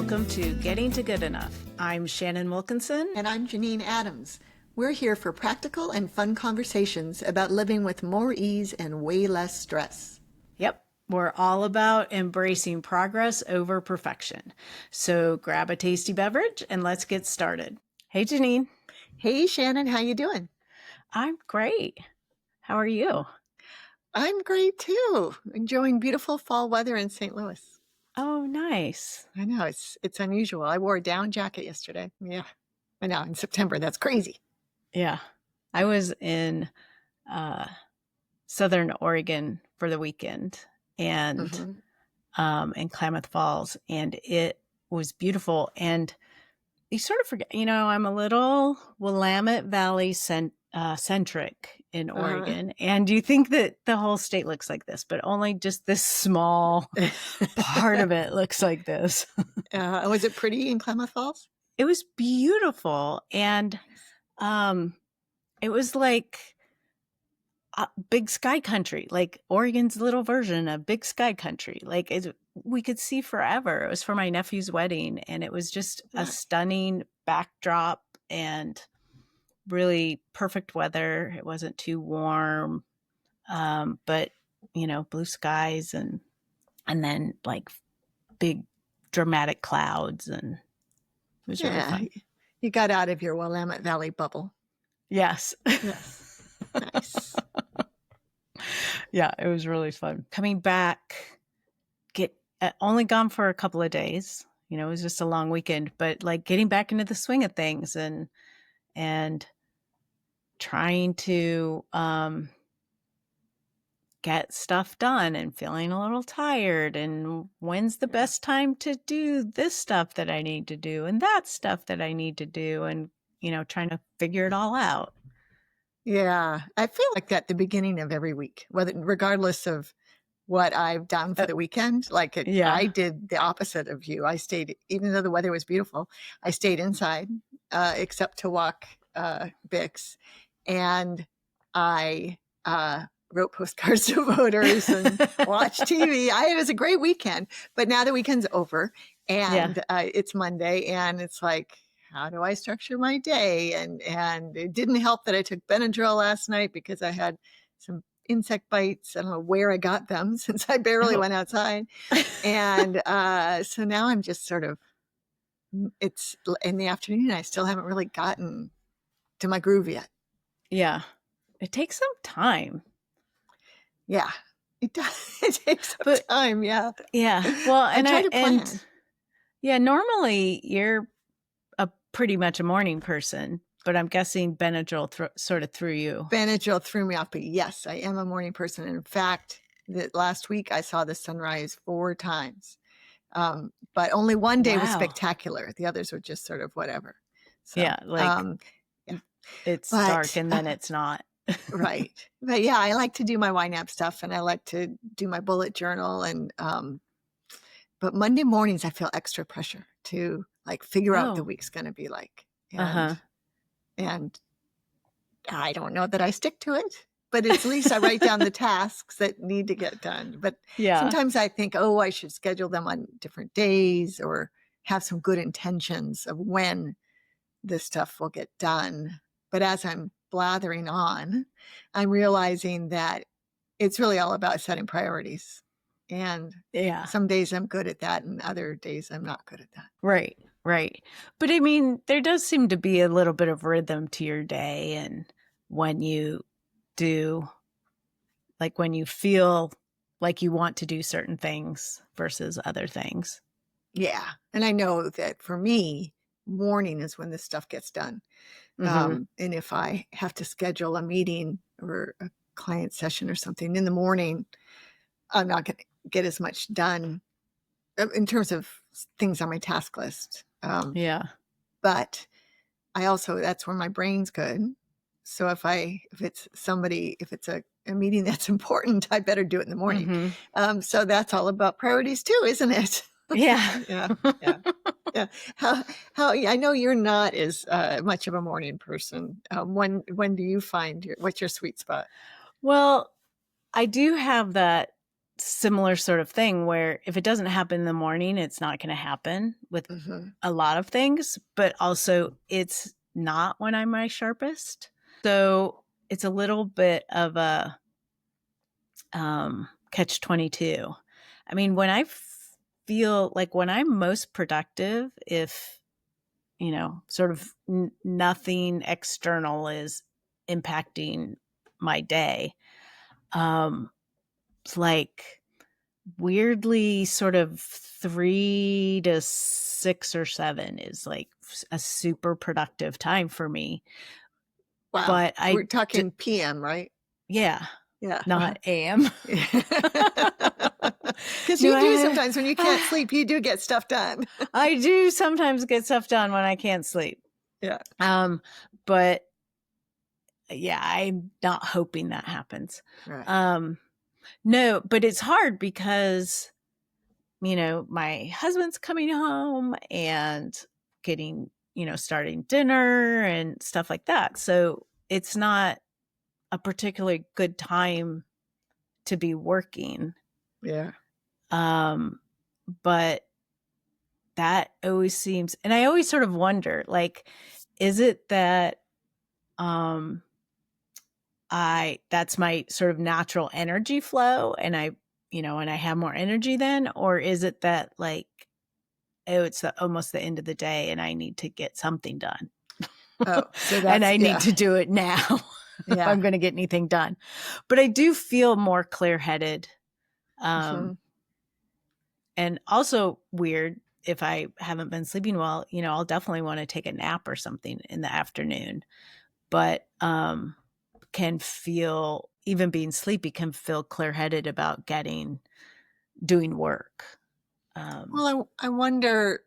welcome to Getting to Good Enough. I'm Shannon Wilkinson. And I'm Janine Adams. We're here for practical and fun conversations about living with more ease and way less stress. Yep, we're all about embracing progress over perfection. So grab a tasty beverage and let's get started. Hey, Janine. Hey, Shannon, how you doing? I'm great. How are you? I'm great too. Enjoying beautiful fall weather in St. Louis. Oh, nice. I know, it's unusual. I wore a down jacket yesterday. Yeah, I know, in September. That's crazy. Yeah. I was in Southern Oregon for the weekend and in Klamath Falls, and it was beautiful. And you sort of forget, I'm a little Willamette Valley centric in Oregon. And you think that the whole state looks like this, but only just this small part of it looks like this. Was it pretty in Klamath Falls? It was beautiful. And it was like big sky country, like Oregon's little version of big sky country. Like we could see forever. It was for my nephew's wedding, and it was just a stunning backdrop and really perfect weather. It wasn't too warm, but blue skies and then like big dramatic clouds, and it was really fun. You got out of your Willamette Valley bubble. Yes. Yes. Nice. Yeah, it was really fun. Coming back, only gone for a couple of days. It was just a long weekend, but like getting back into the swing of things and trying to get stuff done and feeling a little tired, and when's the best time to do this stuff that I need to do and that stuff that I need to do, and trying to figure it all out. Yeah, I feel like that the beginning of every week, regardless of what I've done for the weekend. I did the opposite of you. I stayed, even though the weather was beautiful, I stayed inside, except to walk Bix, and I wrote postcards to voters and watched TV. It was a great weekend, but now the weekend's over, and it's Monday, and it's like, how do I structure my day? And it didn't help that I took Benadryl last night because I had some insect bites. I don't know where I got them since I barely went outside. And so now I'm just sort of, it's in the afternoon. I still haven't really gotten to my groove yet. Yeah. It takes some time. Yeah, it does. It takes some time. Yeah. Yeah. Well, normally you're pretty much a morning person, but I'm guessing Benadryl sort of threw you. Benadryl threw me off, but yes, I am a morning person. In fact, last week I saw the sunrise 4 times, but only one day was spectacular. The others were just sort of whatever. So, it's dark and then it's not. Right. But yeah, I like to do my YNAB stuff, and I like to do my bullet journal, and but Monday mornings I feel extra pressure to figure out what the week's going to be like. And I don't know that I stick to it, but at least I write down the tasks that need to get done. But sometimes I think, I should schedule them on different days or have some good intentions of when this stuff will get done. But as I'm blathering on, I'm realizing that it's really all about setting priorities. And some days I'm good at that, and other days I'm not good at that. Right. Right. But I mean, there does seem to be a little bit of rhythm to your day, and when you do, when you feel like you want to do certain things versus other things. Yeah. And I know that for me, morning is when this stuff gets done. And if I have to schedule a meeting or a client session or something in the morning, I'm not going to get as much done in terms of things on my task list. But I also, that's where my brain's good. So if it's a meeting that's important, I better do it in the morning. So that's all about priorities too, isn't it? Yeah. Yeah. How I know you're not as much of a morning person. When do you find what's your sweet spot? Well, I do have that similar sort of thing where if it doesn't happen in the morning, it's not going to happen with a lot of things, but also it's not when I'm my sharpest. So it's a little bit of a catch-22. I mean, when I feel like when I'm most productive, if, sort of nothing external is impacting my day, it's like weirdly sort of 3 to 6 or 7 is like a super productive time for me. Wow. But we're talking PM, right? Yeah. Yeah. Not AM. Because you do sometimes when you can't sleep, you do get stuff done. I do sometimes get stuff done when I can't sleep. Yeah. But yeah, I'm not hoping that happens. Right. No, but it's hard because, my husband's coming home and getting, starting dinner and stuff like that. So it's not a particularly good time to be working. Yeah. But that always seems, and I always sort of wonder, like, is it that that's my sort of natural energy flow and I have more energy then, or is it that like, oh, it's almost the end of the day and I need to get something done. Oh, so that's, and I need to do it now if I'm going to get anything done. But I do feel more clear-headed. And also weird, if I haven't been sleeping well, I'll definitely want to take a nap or something in the afternoon. But can feel, even being sleepy, can feel clear-headed about doing work. Well, I wonder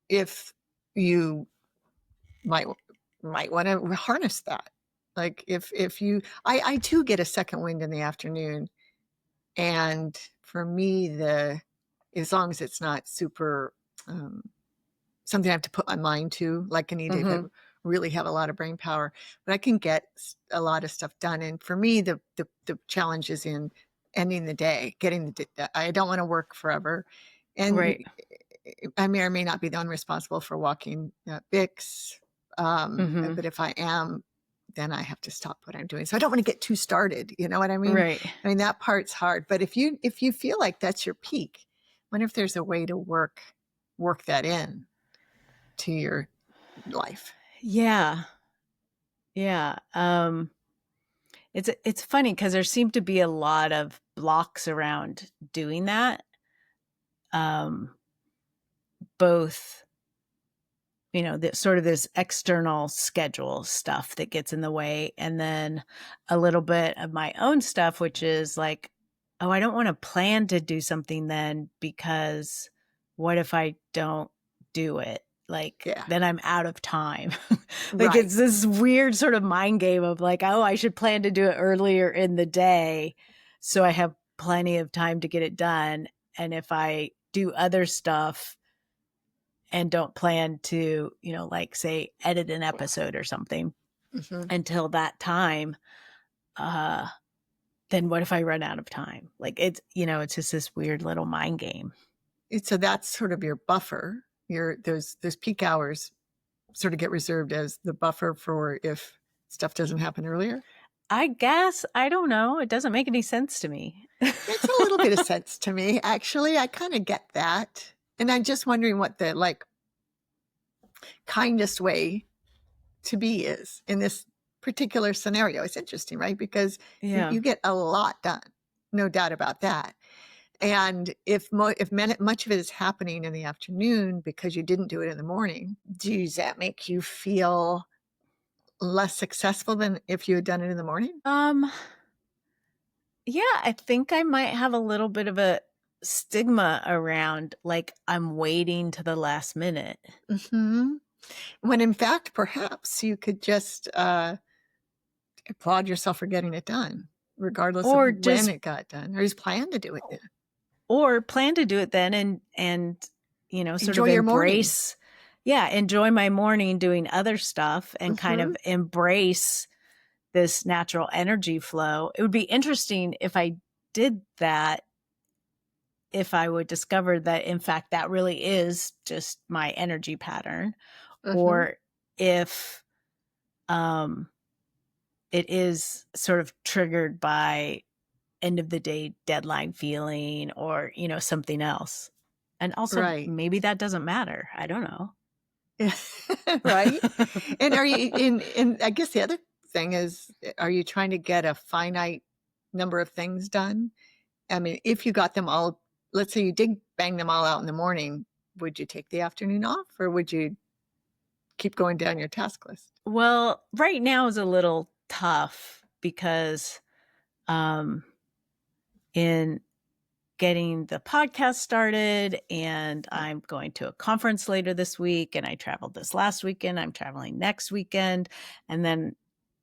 if you might want to harness that. Like if you, I too get a second wind in the afternoon, and for me, as long as it's not super something I have to put my mind to, like I need to really have a lot of brain power, but I can get a lot of stuff done. And for me, the challenge is in ending the day, I don't want to work forever. And right. I may or may not be the one responsible for walking Bix. But if I am, then I have to stop what I'm doing. So I don't want to get too started. You know what I mean? Right. I mean, that part's hard. But if you feel like that's your peak, I wonder if there's a way to work that in to your life. Yeah. Yeah. It's funny because there seem to be a lot of blocks around doing that. Both, sort of this external schedule stuff that gets in the way, and then a little bit of my own stuff, which is like, oh, I don't want to plan to do something then, because what if I don't do it? Like, then I'm out of time. Like, it's this weird sort of mind game of like, oh, I should plan to do it earlier in the day so I have plenty of time to get it done. And if I do other stuff and don't plan to, like say edit an episode or something until that time, then what if I run out of time? Like it's just this weird little mind game. So that's sort of your buffer. Those peak hours sort of get reserved as the buffer for if stuff doesn't happen earlier. I guess. I don't know. It doesn't make any sense to me. It's a little bit of sense to me, actually. I kind of get that. And I'm just wondering what the kindest way to be is in this particular scenario. It's interesting, right? Because you get a lot done, no doubt about that. And if much of it is happening in the afternoon because you didn't do it in the morning, does that make you feel less successful than if you had done it in the morning? Yeah, I think I might have a little bit of a stigma around like I'm waiting to the last minute. When in fact, perhaps you could just applaud yourself for getting it done, regardless of when it got done, or just plan to do it then. Or plan to do it then and sort enjoy of your embrace, enjoy my morning doing other stuff and kind of embrace this natural energy flow. It would be interesting if I did that if I would discover that, in fact, that really is just my energy pattern, or if it is sort of triggered by end of the day deadline feeling or, something else. And also Right. maybe that doesn't matter. I don't know. Right. And are you in I guess the other thing is, are you trying to get a finite number of things done? I mean, if you got them all, let's say you did bang them all out in the morning, would you take the afternoon off, or would you keep going down your task list? Well, right now is a little tough because in getting the podcast started, and I'm going to a conference later this week, and I traveled this last weekend, I'm traveling next weekend, and then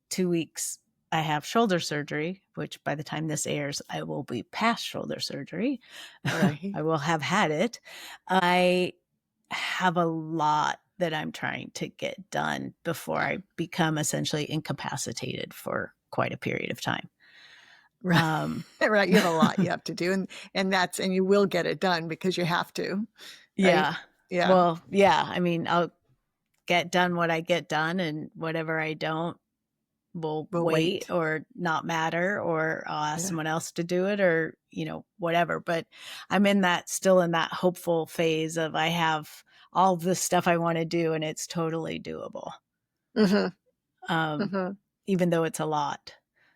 2 weeks I have shoulder surgery, which by the time this airs, I will be past shoulder surgery. Right. I will have had it. I have a lot that I'm trying to get done before I become essentially incapacitated for quite a period of time. Right. Right. You have a lot you have to do, and you will get it done because you have to. Right? Yeah. Yeah. Well, yeah. I mean, I'll get done what I get done, and whatever I don't will We'll wait wait. or not matter, or I'll ask Yeah. someone else to do it, or, whatever. But I'm still in that hopeful phase of I have all this stuff I want to do, and it's totally doable. Even though it's a lot.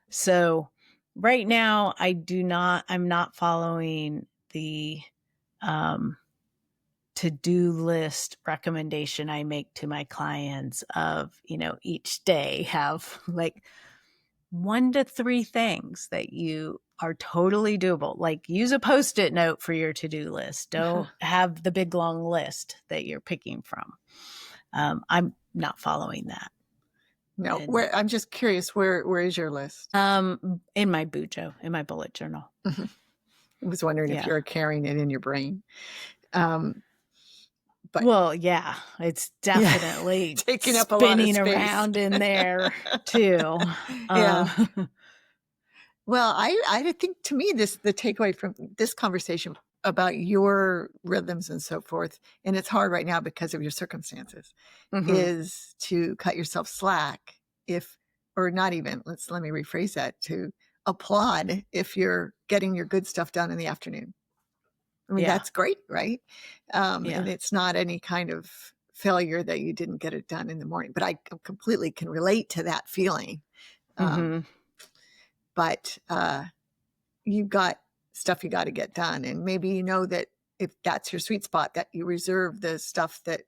So right now I'm not following the to-do list recommendation I make to my clients of, each day have like 1 to 3 things that you are totally doable. Like, use a Post-it note for your to-do list. Don't have the big long list that you're picking from. I'm not following that. No, I'm just curious, where is your list? In my bujo, in my bullet journal. I was wondering if you're carrying it in your brain. But well, yeah, it's definitely taking up a lot of space around in there too. Yeah. Well, I think, to me, the takeaway from this conversation about your rhythms and so forth, and it's hard right now because of your circumstances, is to cut yourself slack, or not even, let me rephrase that, to applaud if you're getting your good stuff done in the afternoon. I mean, that's great, right? And it's not any kind of failure that you didn't get it done in the morning, but I completely can relate to that feeling. But you've got stuff you got to get done. And maybe you know that if that's your sweet spot, that you reserve the stuff that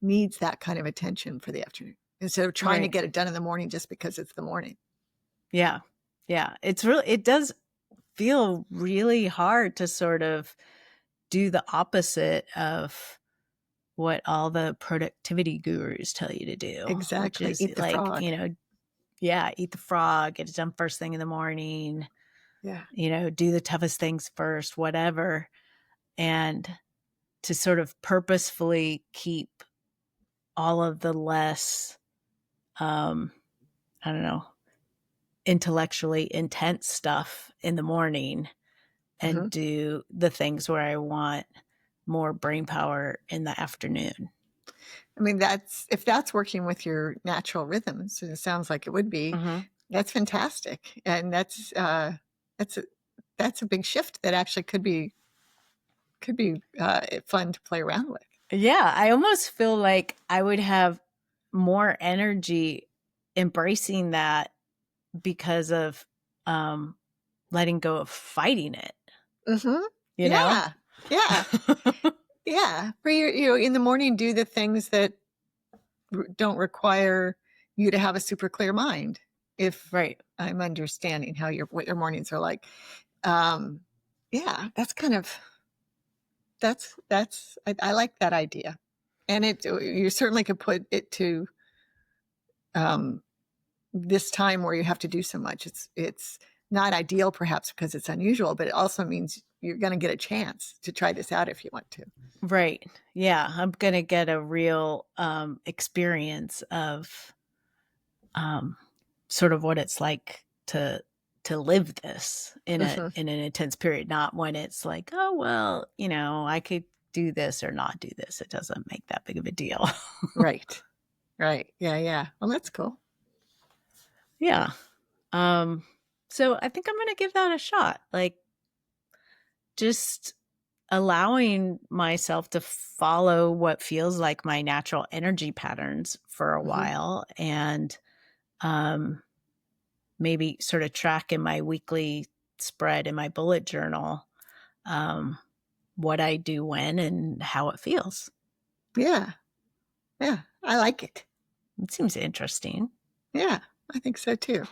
needs that kind of attention for the afternoon, instead of trying to get it done in the morning just because it's the morning. Yeah. Yeah. It does feel really hard to sort of do the opposite of what all the productivity gurus tell you to do. Exactly. Which is eat the frog. Eat the frog, get it done first thing in the morning. Yeah. Do the toughest things first, whatever. And to sort of purposefully keep all of the less, I don't know, intellectually intense stuff in the morning, and do the things where I want more brain power in the afternoon. I mean, if that's working with your natural rhythms, and it sounds like it would be, that's fantastic. And that's a big shift that actually could be fun to play around with. Yeah, I almost feel like I would have more energy embracing that because of letting go of fighting it. You know? Yeah. Yeah. For in the morning, do the things that don't require you to have a super clear mind. If I'm understanding what your mornings are like. Yeah, that's kind of, I like that idea. And you certainly could put it to this time where you have to do so much. It's not ideal perhaps because it's unusual, but it also means you're going to get a chance to try this out if you want to. Right. Yeah. I'm going to get a real experience of sort of what it's like to to live this in Mhm. an intense period, not when it's like, oh, well, I could do this or not do this. It doesn't make that big of a deal. Right. Right. Yeah. Yeah. Well, that's cool. Yeah. So I think I'm going to give that a shot. Like, just allowing myself to follow what feels like my natural energy patterns for a Mhm. while, and maybe sort of track in my weekly spread in my bullet journal um, what I do when and how it feels. Yeah. Yeah. I like it. It seems interesting. Yeah. I think so too.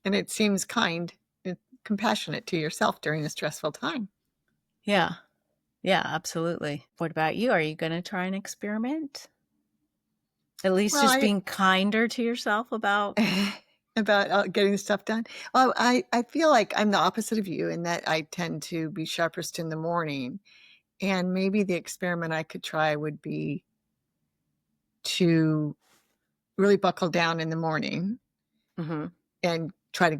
And it seems kind and compassionate to yourself during a stressful time. Yeah. Yeah, absolutely. What about you? Are you going to try an experiment? At least Well, just being kinder to yourself about. about getting stuff done. Well, I feel like I'm the opposite of you in that I tend to be sharpest in the morning. And maybe the experiment I could try would be to really buckle down in the morning Mm-hmm. and try to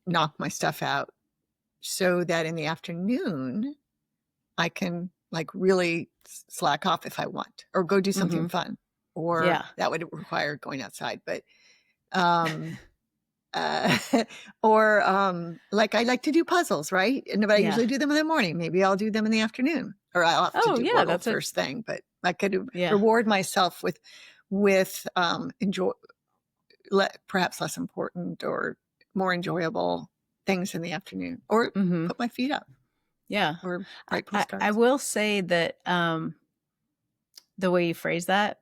knock my stuff out so that in the afternoon I can like really slack off if I want or go do something Mm-hmm. fun, or Yeah. that would require going outside. But um uh or like I like to do puzzles, right? And but I Yeah. usually do them in the morning. Maybe I'll do them in the afternoon, or I'll have to Oh, do yeah. Wordle That's a, first thing. But I could yeah. reward myself with enjoy perhaps less important or more enjoyable things in the afternoon, or Mm-hmm. put my feet up Yeah. or I, write I postcards. will say that the way you phrase that,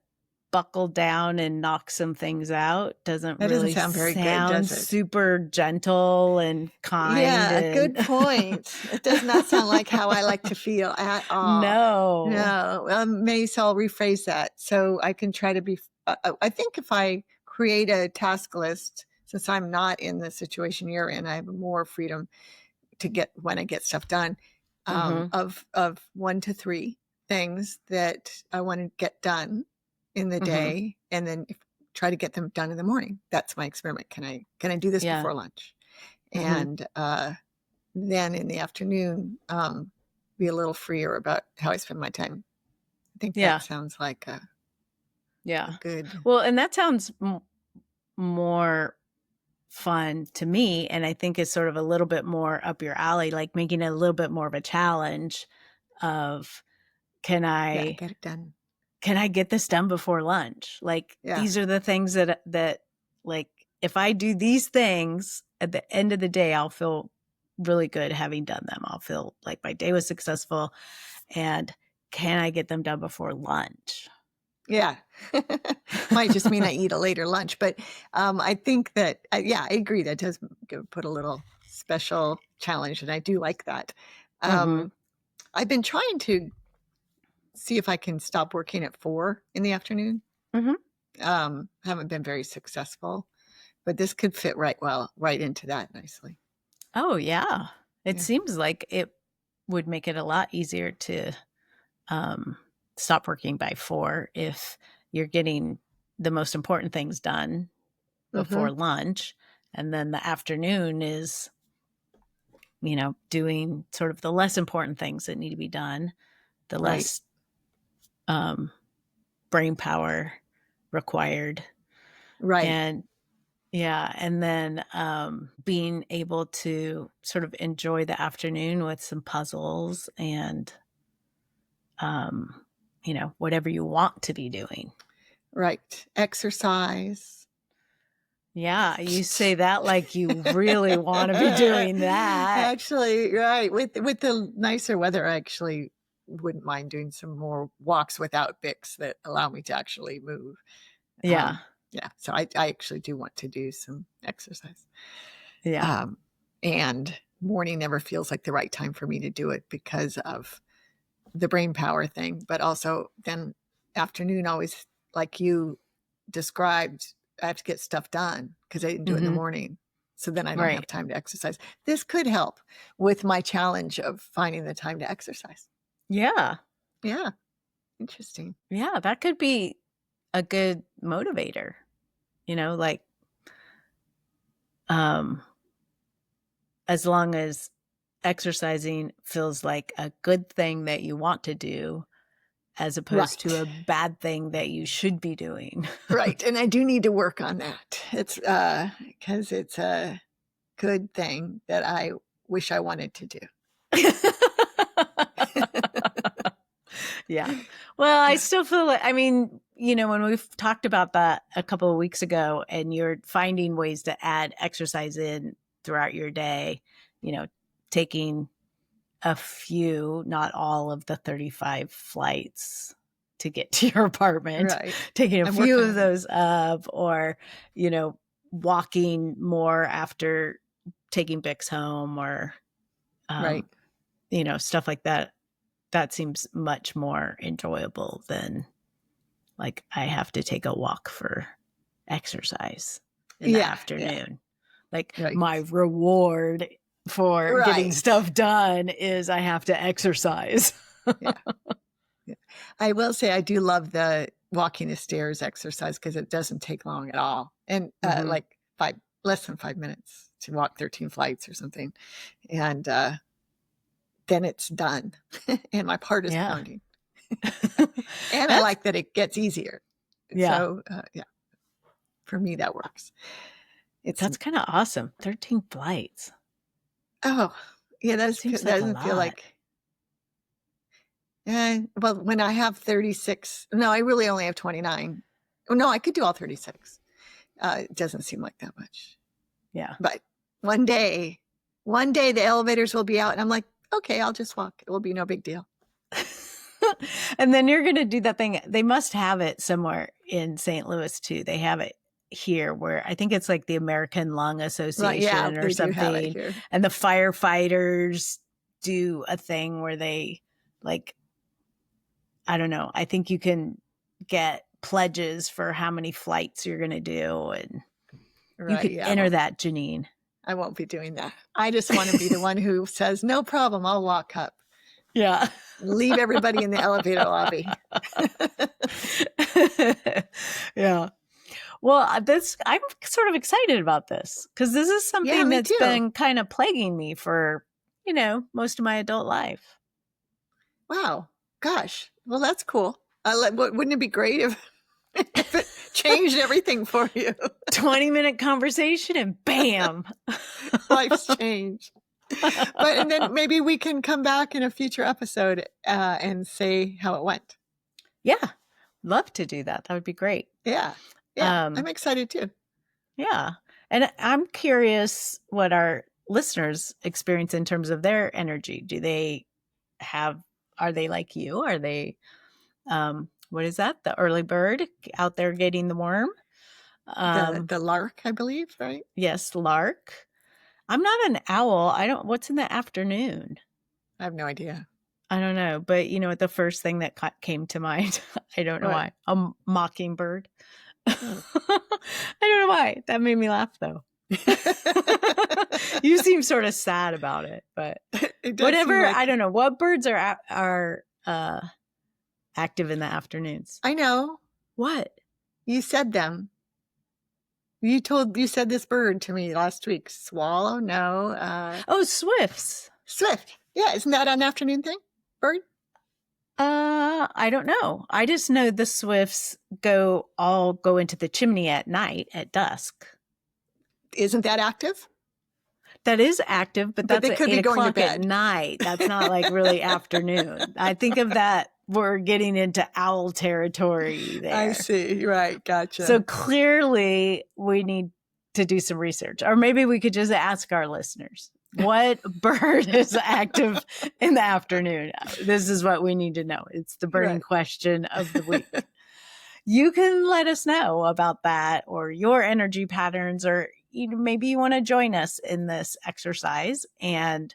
buckle down and knock some things out, doesn't That doesn't really sound very good, sound does it? super gentle and kind Yeah, and good point. It does not sound like how I like to feel at all. no. No, maybe so I'll rephrase that so I can try to be. I think if I create a task list, since I'm not in the situation you're in, I have more freedom to get when I get stuff done. Mm-hmm. Of 1 to 3 things that I want to get done in the Mm-hmm. day, and then try to get them done in the morning. That's my experiment. Can I do this Yeah. before lunch? Mm-hmm. And then in the afternoon, be a little freer about how I spend my time. I think that Yeah. sounds like a Yeah. good. Well, and that sounds more fun to me, and I think it's sort of a little bit more up your alley, like making it a little bit more of a challenge of can Yeah, I get it done. get this done before lunch? Like Yeah, these are the things that like if I do these things at the end of the day, I'll feel really good having done them. I'll feel like my day was successful, and can I get them done before lunch? yeah. Might just mean I eat a later lunch, but I think that yeah, I agree. That does put a little special challenge, and I do like that. Mm-hmm. I've been trying to see if I can stop working at 4 in the afternoon. Mm-hmm. Haven't been very successful, but this could fit right into that nicely. Oh yeah. It Yeah. seems like it would make it a lot easier to um, stop working by 4 if you're getting the most important things done Mm-hmm. before lunch, and then the afternoon is doing sort of the less important things that need to be done, the Right. less um, brain power required. Right. And yeah, and then being able to sort of enjoy the afternoon with some puzzles and um, whatever you want to be doing. Right. Exercise. Yeah, you say that like you really want to be doing that. Actually, right. With the nicer weather, I actually wouldn't mind doing some more walks without Bix that allow me to actually move. Yeah. Yeah. So I actually do want to do some exercise. Yeah. And morning never feels like the right time for me to do it because of the brain power thing. But also then afternoon always, like you described, I have to get stuff done because I didn't do it in the Mm-hmm. morning. So then I don't have Right. time to exercise. This could help with my challenge of finding the time to exercise. Yeah. Yeah. Interesting. Yeah. That could be a good motivator, like, um, as long as exercising feels like a good thing that you want to do, as opposed to a bad thing that you should be doing. Right. And I do need to work on that. It's because it's a good thing that I wish I wanted to do. Yeah. Well, I still feel like, I mean, when we've talked about that a couple of weeks ago, and you're finding ways to add exercise in throughout your day, taking a few, not all of the 35 flights to get to your apartment, taking a few of those up, or, walking more after taking Bix home, or, stuff like that. That seems much more enjoyable than like I have to take a walk for exercise in the afternoon. Like my reward for getting stuff done is I have to exercise. I will say I do love the walking the stairs exercise because it doesn't take long at all. And like less than 5 minutes to walk 13 flights or something. And then it's done. And my heart is pounding. And I like that it gets easier. Yeah. So, for me, that works. That's kind of awesome. 13 flights. Oh, yeah, that doesn't feel like. Well, when I have 36, no, I really only have 29. Oh, no, I could do all 36. It doesn't seem like that much. Yeah. But one day the elevators will be out and I'm like, okay, I'll just walk. It will be no big deal. And then you're going to do that thing. They must have it somewhere in St. Louis too. They have it here where I think it's like the American Lung Association or something. And the firefighters do a thing where they like, I don't know. I think you can get pledges for how many flights you're going to do. And you could enter that, Janine. I won't be doing that. I just want to be the one who says, no problem, I'll walk up. Yeah. Leave everybody in the elevator lobby. Yeah. Well, I'm sort of excited about this because this is something that's been kind of plaguing me for, most of my adult life. Wow. Gosh. Well, that's cool. Wouldn't it be great if it changed everything for you? 20-minute conversation and bam. Life's changed. And then maybe we can come back in a future episode and say how it went. Yeah. Love to do that. That would be great. Yeah. Yeah. I'm excited too. Yeah. And I'm curious what our listeners experience in terms of their energy. Are they like you? Are they, what is that? The early bird out there getting the worm? The lark, I believe, right? Yes, lark. I'm not an owl. What's in the afternoon? I have no idea. I don't know. But the first thing that came to mind, I don't know why. A mockingbird. I don't know why. That made me laugh though. You seem sort of sad about it, but whatever. I don't know what birds are active in the afternoons. I know. What? You said them. You said this bird to me last week. Swallow? No. Swifts. Swift. Yeah. Isn't that an afternoon thing? Bird? I don't know. I just know the swifts all go into the chimney at night at dusk. Isn't that active? That is active, but that's at 8 o'clock at night. That's not like really afternoon. I think of that. We're getting into owl territory there. I see. Right. Gotcha. So clearly we need to do some research, or maybe we could just ask our listeners, what bird is active in the afternoon? This is what we need to know. It's the burning question of the week. You can let us know about that or your energy patterns, or maybe you want to join us in this exercise and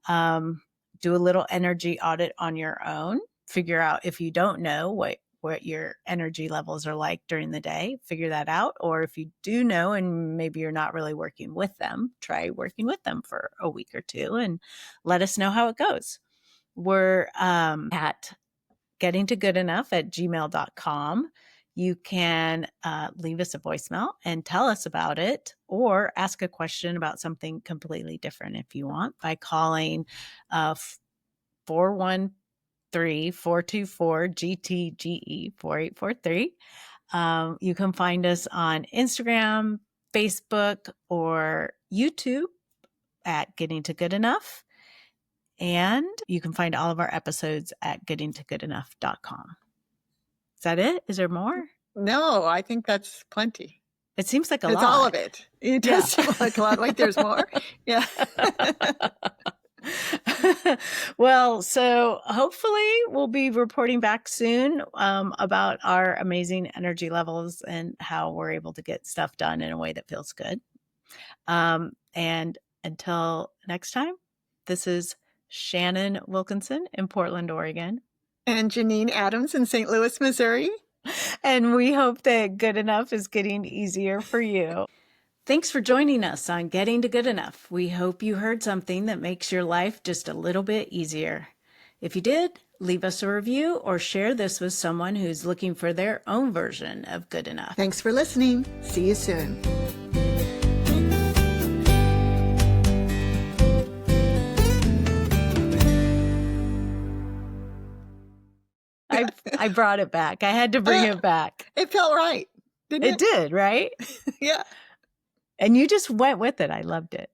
do a little energy audit on your own. Figure out if you don't know what your energy levels are like during the day, figure that out. Or if you do know and maybe you're not really working with them, try working with them for a week or two and let us know how it goes. We're at gettingtogoodenough@gmail.com. you can leave us a voicemail and tell us about it, or ask a question about something completely different if you want, by calling 413-424-GTGE 4843. You can find us on Instagram, Facebook, or YouTube at Getting to Good Enough. And you can find all of our episodes at gettingtogoodenough.com. Is that it? Is there more? No, I think that's plenty. It seems like a lot. It's all of it. It does seem like a lot. Like there's more. Yeah. Well, so hopefully we'll be reporting back soon about our amazing energy levels and how we're able to get stuff done in a way that feels good. And until next time, this is Shannon Wilkinson in Portland, Oregon. And Janine Adams in St. Louis, Missouri. And we hope that good enough is getting easier for you. Thanks for joining us on Getting to Good Enough. We hope you heard something that makes your life just a little bit easier. If you did, leave us a review or share this with someone who's looking for their own version of good enough. Thanks for listening. See you soon. I brought it back. I had to bring it back. It felt right, didn't it? It did, right? Yeah. And you just went with it. I loved it.